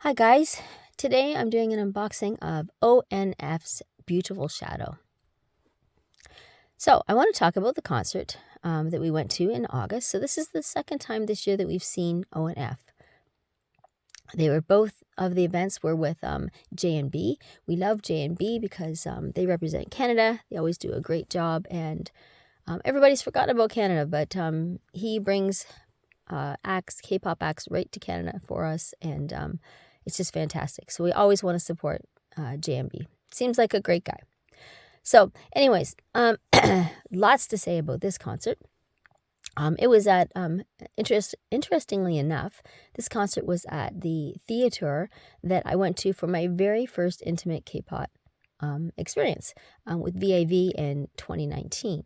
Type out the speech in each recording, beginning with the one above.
Hi guys, today I'm doing an unboxing of ONF's Beautiful Shadow. So I want to talk about the concert that we went to in August. So this is the second time this year that we've seen ONF. They were both of the events were with J&B. We love J&B because they represent Canada. They always do a great job, and everybody's forgotten about Canada, but he brings acts, K-pop acts right to Canada for us, and it's just fantastic. So we always want to support JMB. Seems like a great guy. So anyways, lots to say about this concert. It was at, interestingly enough, this concert was at the theater that I went to for my very first intimate K-pop experience with VAV in 2019.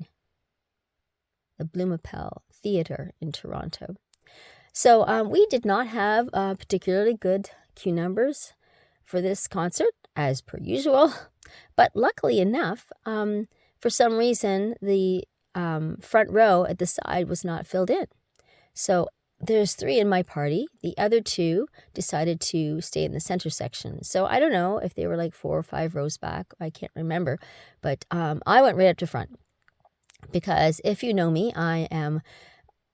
The Bloomapel Theater in Toronto. So we did not have particularly good queue numbers for this concert, as per usual. But luckily enough, for some reason, the front row at the side was not filled in. So there's 3 in my party. The other 2 decided to stay in the center section. So I don't know if they were like 4 or 5 rows back. I can't remember. But I went right up to front. Because if you know me, I am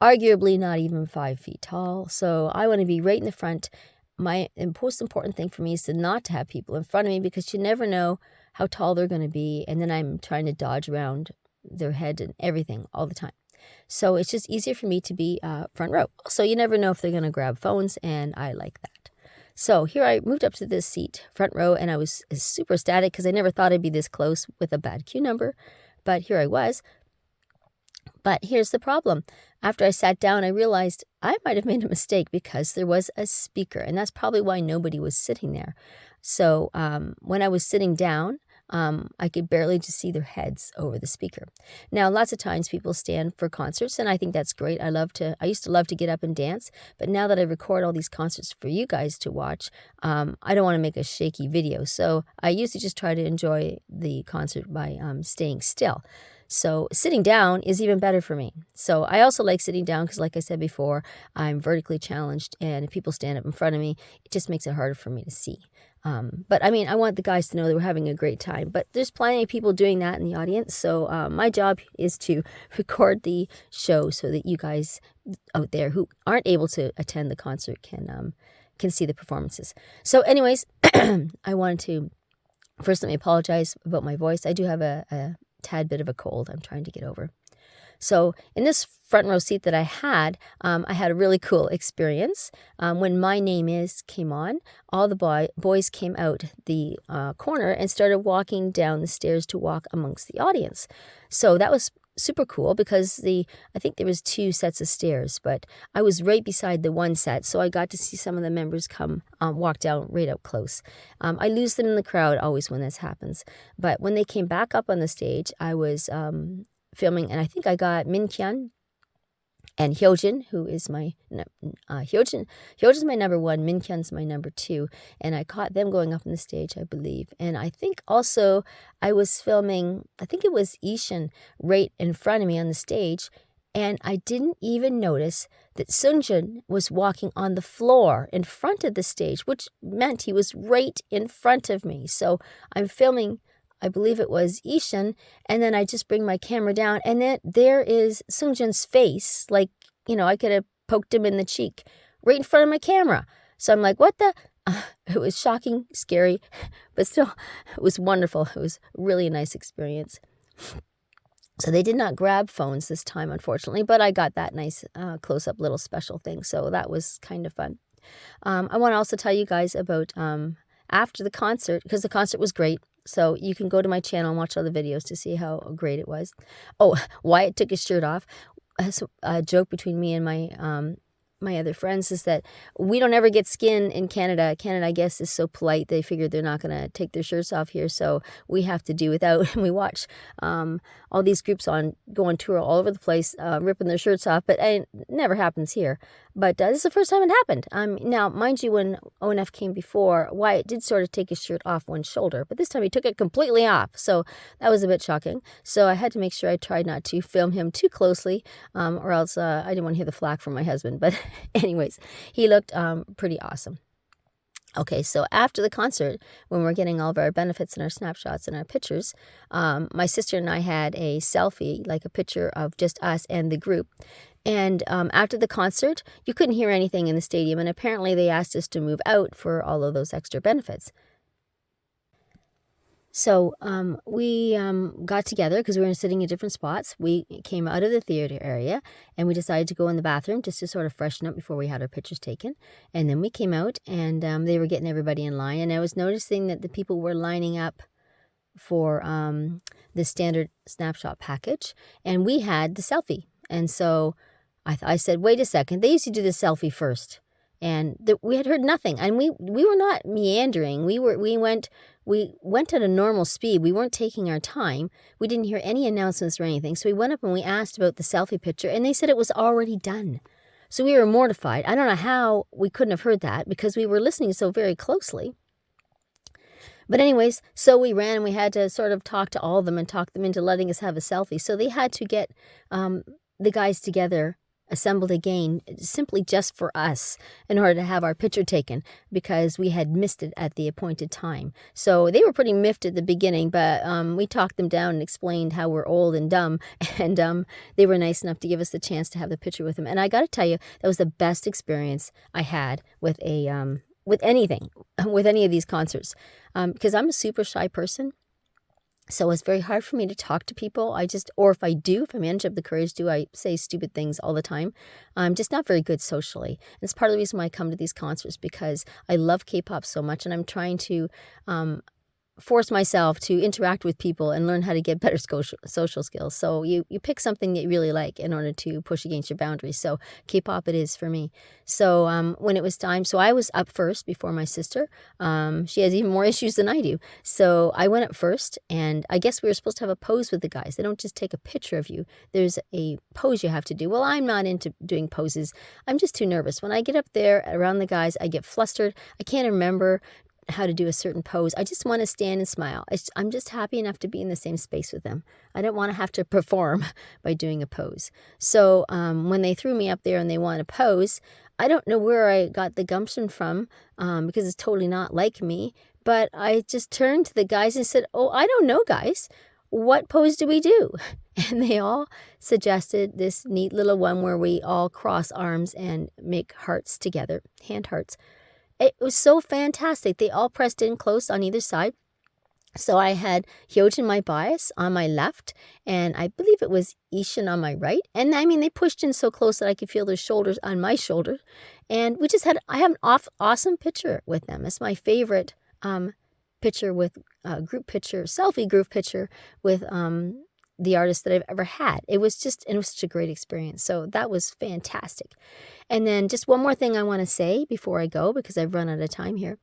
arguably not even 5 feet tall. So I want to be right in the front. My most important thing for me is to not have people in front of me, because you never know how tall they're going to be. And then I'm trying to dodge around their head and everything all the time. So it's just easier for me to be front row. So you never know if they're going to grab phones, and I like that. So here I moved up to this seat, front row, and I was super ecstatic because I never thought I'd be this close with a bad queue number. But here I was. But here's the problem. After I sat down, I realized I might have made a mistake because there was a speaker, and that's probably why nobody was sitting there. So when I was sitting down, I could barely just see their heads over the speaker. Now, lots of times people stand for concerts, and I think that's great. I used to love to get up and dance, but now that I record all these concerts for you guys to watch, I don't want to make a shaky video. So I usually just try to enjoy the concert by staying still. So sitting down is even better for me. So I also like sitting down because, like I said before, I'm vertically challenged, and if people stand up in front of me, it just makes it harder for me to see. But I mean, I want the guys to know that we're having a great time. But there's plenty of people doing that in the audience. So my job is to record the show so that you guys out there who aren't able to attend the concert can see the performances. So anyways, I wanted to first let me apologize about my voice. I do have a tad bit of a cold I'm trying to get over. So in this front row seat that I had a really cool experience. When My Name Is came on, all the boys came out the corner and started walking down the stairs to walk amongst the audience. So that was super cool because I think there was 2 sets of stairs, but I was right beside the one set, so I got to see some of the members come walk down right up close. I lose them in the crowd always when this happens, but when they came back up on the stage, I was filming, and I think I got Minkyun and Hyojin, who is my Hyojin's my number 1, Minkyun's my number 2, and I caught them going up on the stage, I believe. And I think also I was filming, I think it was Ishan right in front of me on the stage, and I didn't even notice that Seunghun was walking on the floor in front of the stage, which meant he was right in front of me. So I'm filming, I believe it was Ishan, and then I just bring my camera down, and then there is Seunghun's face, like, I could have poked him in the cheek right in front of my camera. So I'm like, what the? It was shocking, scary, but still, it was wonderful. It was really a nice experience. So they did not grab phones this time, unfortunately, but I got that nice close-up little special thing, so that was kind of fun. I want to also tell you guys about after the concert, because the concert was great. So you can go to my channel and watch all the videos to see how great it was. Oh, Wyatt took his shirt off. A joke between me and my other friends is that we don't ever get skin in Canada. Canada, I guess, is so polite. They figured they're not going to take their shirts off here, so we have to do without. And we watch all these groups go on tour all over the place, ripping their shirts off, but it never happens here. But this is the first time it happened. Now, mind you, when ONF came before, Wyatt did sort of take his shirt off one shoulder, but this time he took it completely off, so that was a bit shocking. So I had to make sure I tried not to film him too closely, or else I didn't want to hear the flack from my husband. But anyways, he looked pretty awesome. Okay, so after the concert, when we're getting all of our benefits and our snapshots and our pictures, my sister and I had a selfie, like a picture of just us and the group. And after the concert, you couldn't hear anything in the stadium, and apparently they asked us to move out for all of those extra benefits. So we got together because we were sitting in different spots. We came out of the theater area and we decided to go in the bathroom just to sort of freshen up before we had our pictures taken. And then we came out and they were getting everybody in line. And I was noticing that the people were lining up for the standard snapshot package. And we had the selfie. And so I said, wait a second, they used to do the selfie first. And we had heard nothing, and we were not meandering. We went at a normal speed. We weren't taking our time. We didn't hear any announcements or anything. So we went up and we asked about the selfie picture, and they said it was already done. So we were mortified. I don't know how we couldn't have heard that because we were listening so very closely. But anyways, so we ran and we had to sort of talk to all of them and talk them into letting us have a selfie. So they had to get the guys together, assembled again, simply just for us in order to have our picture taken because we had missed it at the appointed time. So they were pretty miffed at the beginning, but we talked them down and explained how we're old and dumb, and they were nice enough to give us the chance to have the picture with them. And I got to tell you, that was the best experience I had with with anything, with any of these concerts, because I'm a super shy person. So it's very hard for me to talk to people. Or if I manage up the courage to, I say stupid things all the time. I'm just not very good socially. And it's part of the reason why I come to these concerts because I love K-pop so much and I'm trying to force myself to interact with people and learn how to get better social skills. So you pick something that you really like in order to push against your boundaries. So K-pop it is for me. So when it was time, so I was up first before my sister. She has even more issues than I do. So I went up first, and I guess we were supposed to have a pose with the guys. They don't just take a picture of you. There's a pose you have to do. Well, I'm not into doing poses. I'm just too nervous. When I get up there around the guys, I get flustered. I can't remember how to do a certain pose. I just want to stand and smile. I'm just happy enough to be in the same space with them. I don't want to have to perform by doing a pose. So when they threw me up there and they want to pose, I don't know where I got the gumption from because it's totally not like me, but I just turned to the guys and said, oh, I don't know, guys. What pose do we do? And they all suggested this neat little one where we all cross arms and make hearts together, hand hearts. It was so fantastic. They all pressed in close on either side. So I had Hyojin, my bias, on my left, and I believe it was Ishin on my right. And I mean, they pushed in so close that I could feel their shoulders on my shoulder. And I have an awesome picture with them. It's my favorite picture with group picture, selfie group picture with the artist that I've ever had. It was such a great experience. So that was fantastic. And then just one more thing I want to say before I go, because I've run out of time here,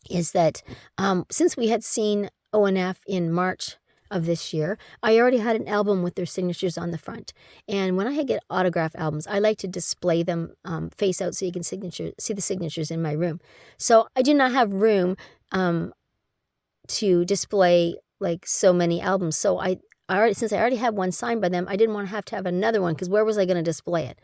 is that since we had seen ONF in March of this year, I already had an album with their signatures on the front. And when I get autograph albums, I like to display them face out so you can see the signatures in my room. So I do not have room to display like so many albums. So since I already had one signed by them, I didn't want to have another one because where was I going to display it?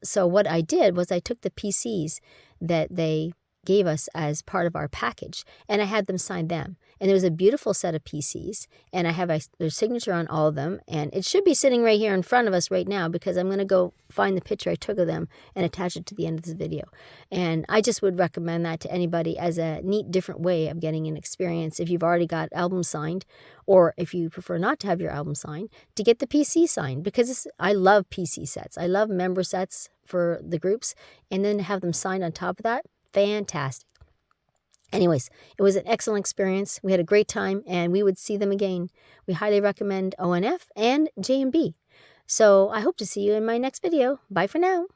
So what I did was I took the PCs that they gave us as part of our package, and I had them sign them. And there was a beautiful set of PCs, and I have their signature on all of them, and it should be sitting right here in front of us right now because I'm going to go find the picture I took of them and attach it to the end of this video. And I just would recommend that to anybody as a neat, different way of getting an experience if you've already got albums signed, or if you prefer not to have your album signed, to get the PC signed, because I love PC sets. I love member sets for the groups, and then to have them signed on top of that, fantastic. Anyways, it was an excellent experience. We had a great time, and we would see them again. We highly recommend ONF and J&B. So I hope to see you in my next video. Bye for now.